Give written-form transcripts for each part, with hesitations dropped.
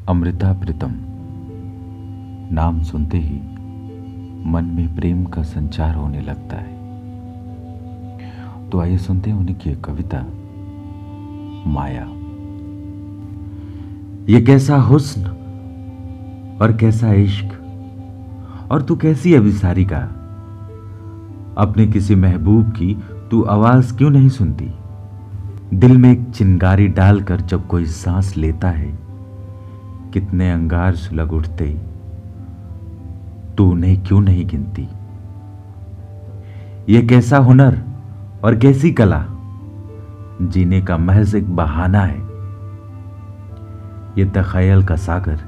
अमृता प्रीतम। नाम सुनते ही मन में प्रेम का संचार होने लगता है। तो आइए सुनते हैं उन्हीं की एक कविता, माया। ये कैसा हुस्न और कैसा इश्क, और तू कैसी अभिसारिका। अपने किसी महबूब की तू आवाज क्यों नहीं सुनती। दिल में एक चिंगारी डालकर जब कोई सांस लेता है, कितने अंगार सुलग उठते, तू उन्हें क्यों नहीं गिनती। यह कैसा हुनर और कैसी कला, जीने का महज एक बहाना है। यह तखयल का सागर,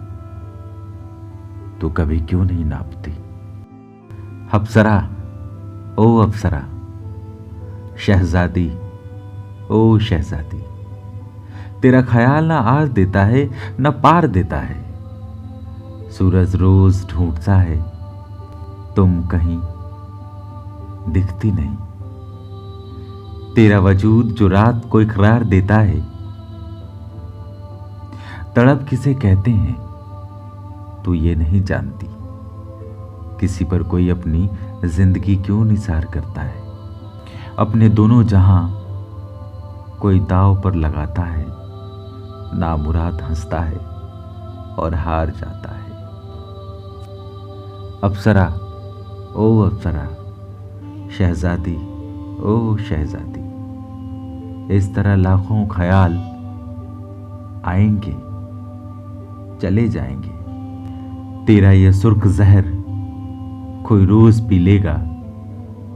तू कभी क्यों नहीं नापती। अप्सरा ओ अप्सरा, शहजादी ओ शहजादी, तेरा ख्याल ना आर देता है ना पार देता है। सूरज रोज ढूंढता है, तुम कहीं दिखती नहीं। तेरा वजूद जो रात को इकरार देता है। तड़प किसे कहते हैं तू ये नहीं जानती। किसी पर कोई अपनी जिंदगी क्यों निसार करता है। अपने दोनों जहां कोई दाव पर लगाता है, नामुराद हंसता है और हार जाता है। अप्सरा ओ अप्सरा, शहजादी ओ शहजादी, इस तरह लाखों ख्याल आएंगे चले जाएंगे। तेरा यह सुर्ख जहर कोई रोज पी लेगा,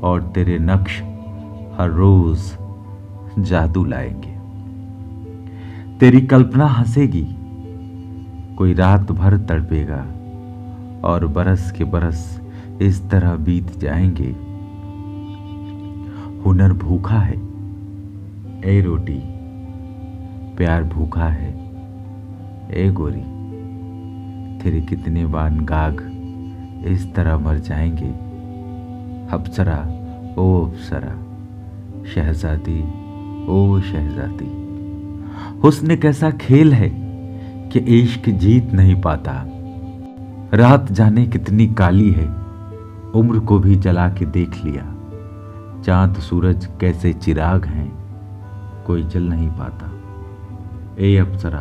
और तेरे नक्श हर रोज जादू लाएंगे। तेरी कल्पना हंसेगी, कोई रात भर तड़पेगा, और बरस के बरस इस तरह बीत जाएंगे। हुनर भूखा है ए रोटी, प्यार भूखा है ए गोरी। तेरे कितने वानगाग इस तरह मर जाएंगे। अप्सरा ओ अप्सरा, शहजादी ओ शहजादी। हुस्न कैसा खेल है कि इश्क जीत नहीं पाता। रात जाने कितनी काली है, उम्र को भी जला के देख लिया। चांद सूरज कैसे चिराग हैं, कोई जल नहीं पाता। ए अप्सरा,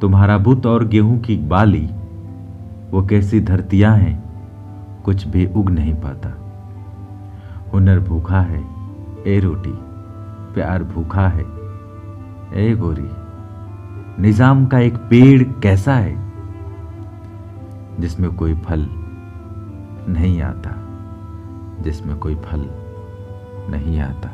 तुम्हारा बुत और गेहूं की बाली, वो कैसी धरतियां हैं, कुछ भी उग नहीं पाता। हुनर भूखा है ए रोटी, प्यार भूखा है ए गोरी। निजाम का एक पेड़ कैसा है जिसमें कोई फल नहीं आता, जिसमें कोई फल नहीं आता।